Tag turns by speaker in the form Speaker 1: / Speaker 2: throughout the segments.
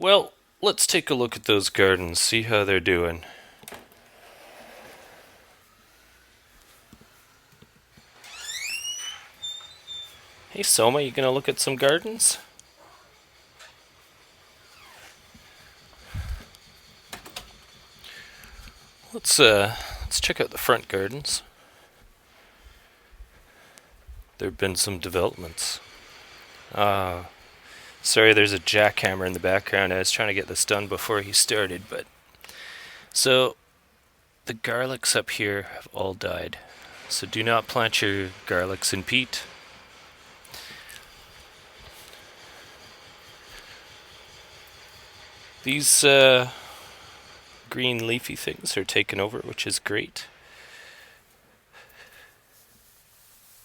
Speaker 1: Well, let's take a look at those gardens, see how they're doing. Hey Soma, you gonna look at some gardens? Let's check out the front gardens. There've been some developments. Sorry, there's a jackhammer in the background. I was trying to get this done before he started, but so the garlics up here have all died. So do not plant your garlics in peat. These green leafy things are taken over, which is great.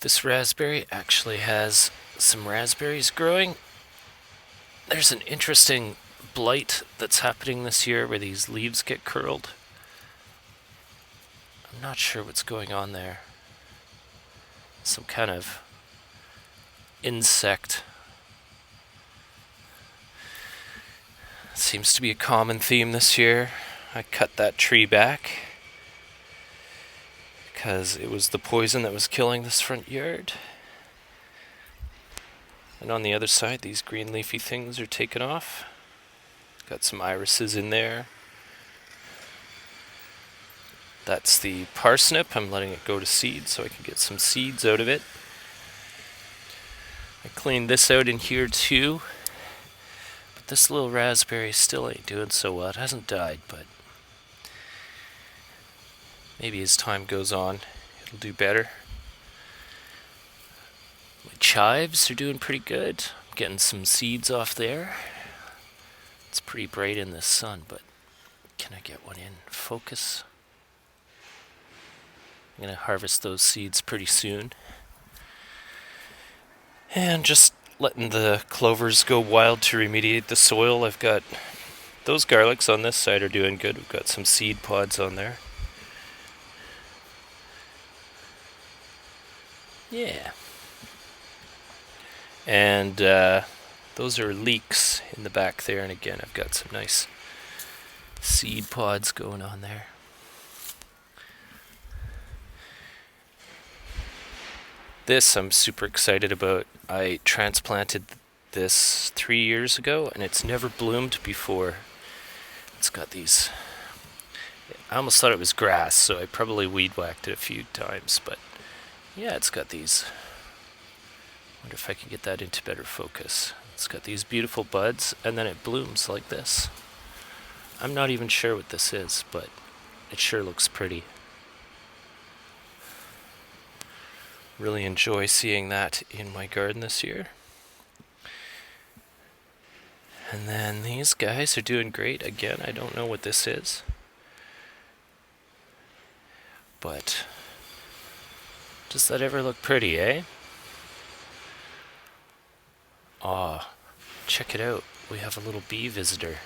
Speaker 1: This raspberry actually has some raspberries growing. There's an interesting blight that's happening this year where these leaves get curled. I'm not sure what's going on there. Some kind of insect. Seems to be a common theme this year. I cut that tree back because it was the poison that was killing this front yard. And on the other side, these green leafy things are taken off. Got some irises in there. That's the parsnip. I'm letting it go to seed so I can get some seeds out of it. I cleaned this out in here too. But this little raspberry still ain't doing so well. It hasn't died, but maybe as time goes on, it'll do better. My chives are doing pretty good. I'm getting some seeds off there. It's pretty bright in the sun, but can I get one in focus? I'm going to harvest those seeds pretty soon. And just letting the clovers go wild to remediate the soil. I've got those garlics on this side are doing good. We've got some seed pods on there. Yeah. And those are leeks in the back there. And again, I've got some nice seed pods going on there. This I'm super excited about. I transplanted this 3 years ago and it's never bloomed before. It's got these... I almost thought it was grass, so I probably weed whacked it a few times, but yeah, it's got these... wonder if I can get that into better focus. It's got these beautiful buds and then it blooms like this. I'm not even sure what this is, but it sure looks pretty. Really enjoy seeing that in my garden this year. And then these guys are doing great. Again, I don't know what this is. But does that ever look pretty, eh? Aw, check it out. We have a little bee visitor.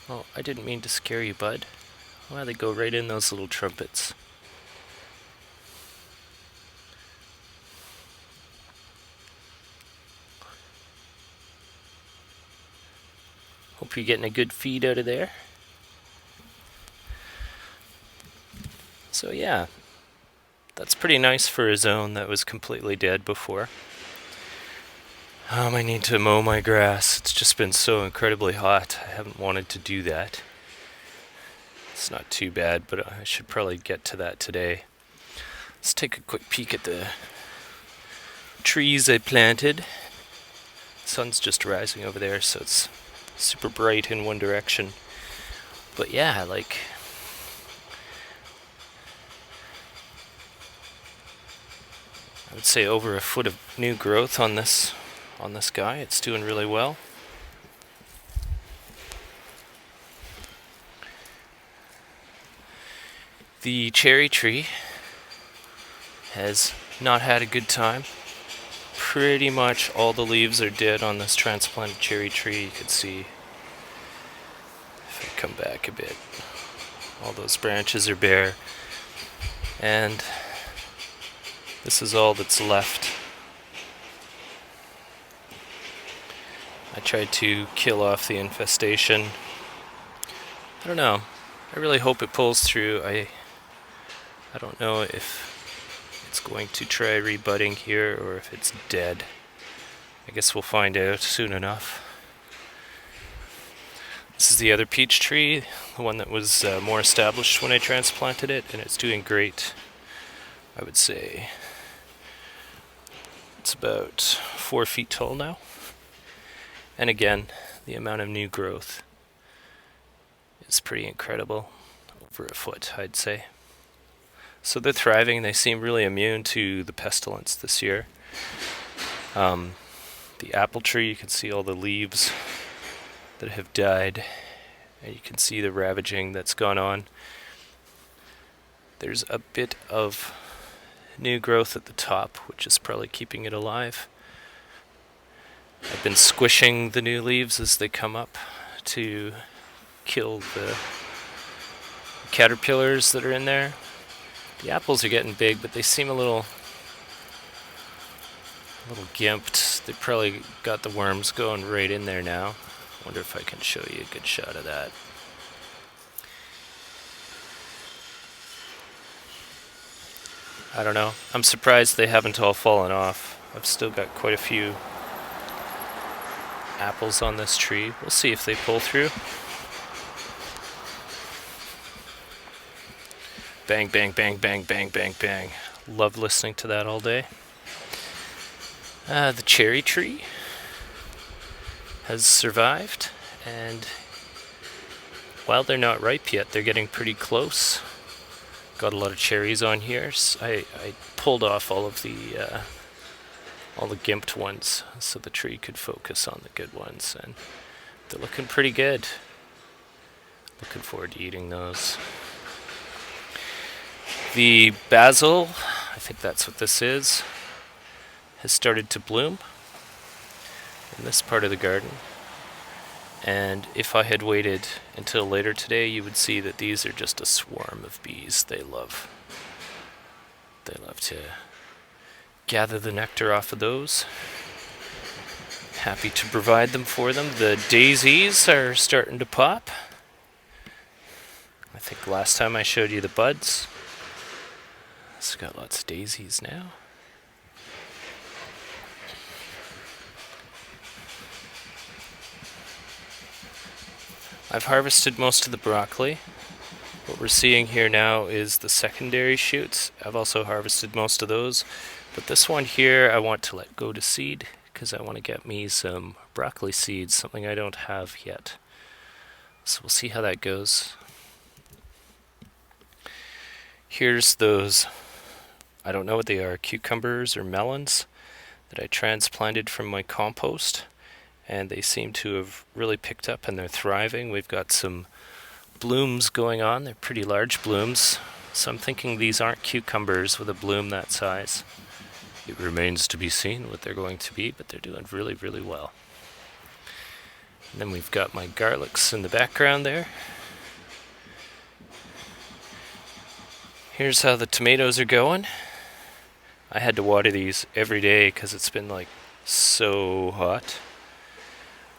Speaker 1: Oh, I didn't mean to scare you, bud. Well, they go right in those little trumpets. Hope you're getting a good feed out of there. So yeah, that's pretty nice for a zone that was completely dead before. I need to mow my grass. It's just been so incredibly hot. I haven't wanted to do that. It's not too bad, but I should probably get to that today. Let's take a quick peek at the trees I planted. The sun's just rising over there, so it's super bright in one direction. But yeah, like... I would say over a foot of new growth on this guy. It's doing really well. The cherry tree has not had a good time. Pretty much all the leaves are dead on this transplanted cherry tree. You can see, if I come back a bit, all those branches are bare. And this is all that's left. I tried to kill off the infestation. I don't know. I really hope it pulls through. I don't know if it's going to try rebudding here or if it's dead. I guess we'll find out soon enough. This is the other peach tree, the one that was more established when I transplanted it, and it's doing great. I would say it's about 4 feet tall now. And again, the amount of new growth is pretty incredible. Over a foot, I'd say. So they're thriving. They seem really immune to the pestilence this year. The apple tree, you can see all the leaves that have died, and you can see the ravaging that's gone on. There's a bit of new growth at the top, which is probably keeping it alive. I've been squishing the new leaves as they come up to kill the caterpillars that are in there. The apples are getting big, but they seem a little gimped. They probably got the worms going right in there now. Wonder if I can show you a good shot of that. I don't know. I'm surprised they haven't all fallen off. I've still got quite a few apples on this tree. We'll see if they pull through. Bang, bang, bang, bang, bang, bang, bang. Love listening to that all day. The cherry tree has survived, and while they're not ripe yet, they're getting pretty close. Got a lot of cherries on here. I pulled off all the gimped ones so the tree could focus on the good ones, and they're looking pretty good. Looking forward to eating those. The basil, I think that's what this is, has started to bloom in this part of the garden. And if I had waited until later today, you would see that these are just a swarm of bees. They love to gather the nectar off of those. Happy to provide them for them. The daisies are starting to pop. I think last time I showed you the buds. It's got lots of daisies now. I've harvested most of the broccoli. What we're seeing here now is the secondary shoots. I've also harvested most of those. But this one here I want to let go to seed because I want to get me some broccoli seeds, something I don't have yet. So we'll see how that goes. Here's those, I don't know what they are, cucumbers or melons that I transplanted from my compost. And they seem to have really picked up and they're thriving. We've got some blooms going on. They're pretty large blooms. So I'm thinking these aren't cucumbers with a bloom that size. It remains to be seen what they're going to be, but they're doing really, really well. And then we've got my garlics in the background there. Here's how the tomatoes are going. I had to water these every day because it's been like so hot.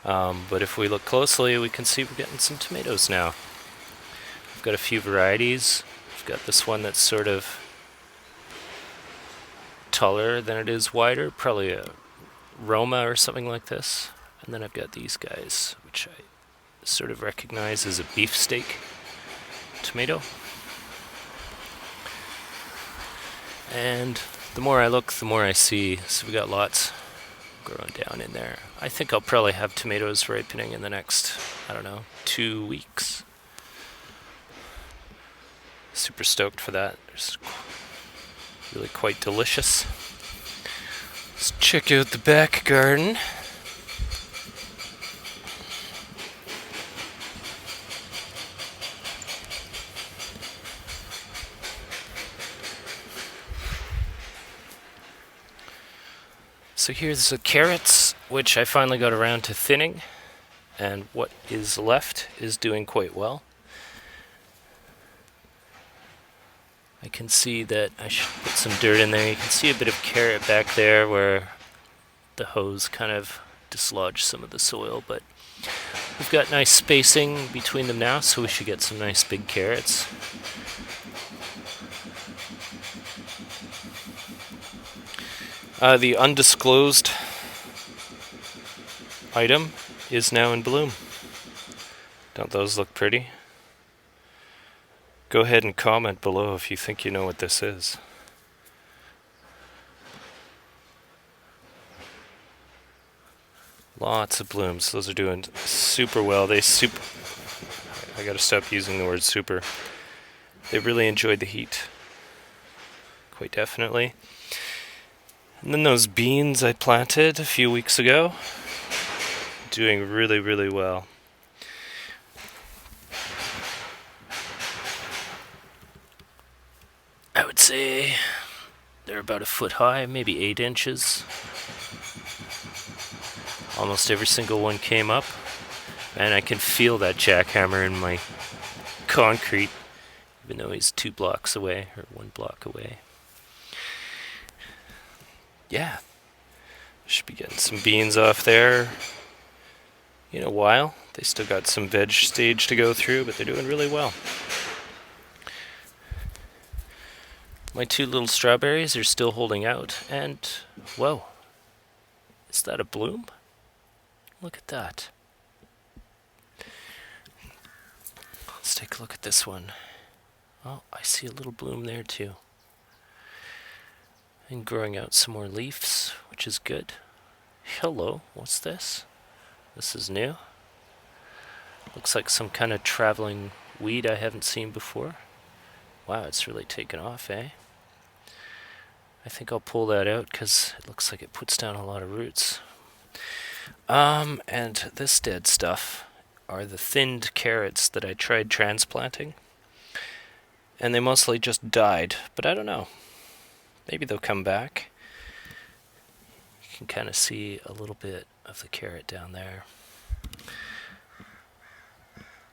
Speaker 1: But if we look closely, we can see we're getting some tomatoes now. I've got a few varieties. I've got this one that's sort of taller than it is wider, probably a Roma or something like this. And then I've got these guys, which I sort of recognize as a beefsteak tomato. And the more I look, the more I see. So we got lots growing down in there. I think I'll probably have tomatoes ripening in the next, 2 weeks. Super stoked for that. It's really quite delicious. Let's check out the back garden. So here's the carrots, which I finally got around to thinning, and what is left is doing quite well. I can see that I should put some dirt in there. You can see a bit of carrot back there where the hose kind of dislodge some of the soil, but we've got nice spacing between them now, so we should get some nice big carrots. The undisclosed item is now in bloom. Don't those look pretty? Go ahead and comment below if you think you know what this is. Lots of blooms. Those are doing super well. I gotta stop using the word super. They really enjoyed the heat. Quite definitely. And then those beans I planted a few weeks ago, doing really, really well. I would say they're about a foot high, maybe 8 inches. Almost every single one came up, and I can feel that jackhammer in my concrete, even though he's 2 blocks away, or 1 block away. Yeah, should be getting some beans off there in a while. They still got some veg stage to go through, but they're doing really well. My 2 little strawberries are still holding out, and whoa, is that a bloom? Look at that. Let's take a look at this one. Oh, I see a little bloom there too. And growing out some more leaves, which is good. Hello, what's this? This is new. Looks like some kind of traveling weed I haven't seen before. Wow, it's really taken off, eh? I think I'll pull that out because it looks like it puts down a lot of roots. And this dead stuff are the thinned carrots that I tried transplanting. And they mostly just died, but I don't know. Maybe they'll come back. You can kind of see a little bit of the carrot down there.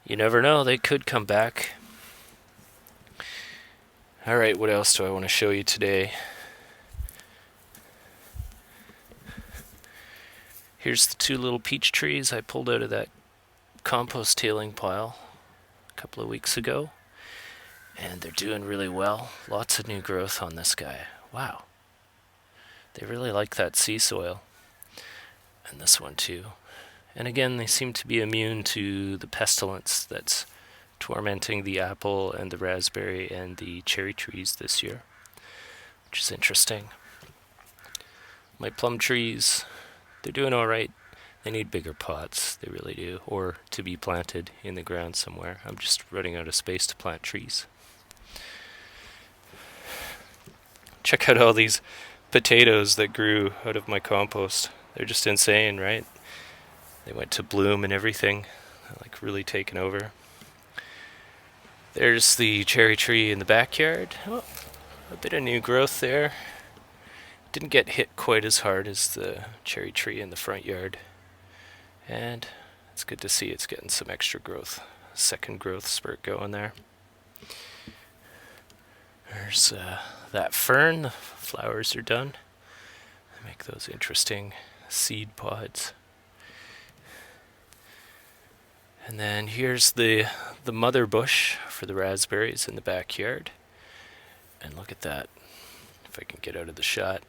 Speaker 1: You never know, they could come back. Alright, what else do I want to show you today? Here's the 2 little peach trees I pulled out of that compost tailing pile a couple of weeks ago. And they're doing really well. Lots of new growth on this guy. Wow. They really like that sea soil. And this one too. And again, they seem to be immune to the pestilence that's tormenting the apple and the raspberry and the cherry trees this year, which is interesting. My plum trees, they're doing all right. They need bigger pots, they really do, or to be planted in the ground somewhere. I'm just running out of space to plant trees. Check out all these potatoes that grew out of my compost. They're just insane, right? They went to bloom and everything, like really taken over. There's the cherry tree in the backyard. Oh, a bit of new growth there. Didn't get hit quite as hard as the cherry tree in the front yard. And it's good to see it's getting some extra growth. Second growth spurt going there. There's that fern. The flowers are done. I make those interesting seed pods. And then here's the mother bush for the raspberries in the backyard. And look at that. If I can get out of the shot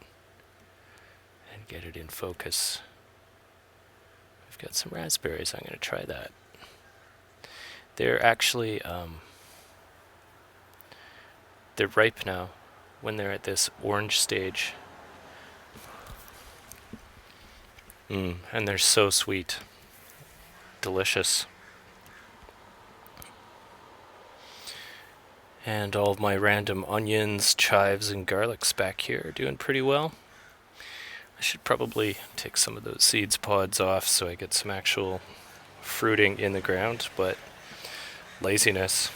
Speaker 1: and get it in focus. I've got some raspberries. I'm going to try that. They're actually they're ripe now when they're at this orange stage. And they're so sweet. Delicious. And all of my random onions, chives, and garlics back here are doing pretty well. I should probably take some of those seeds pods off so I get some actual fruiting in the ground, but laziness.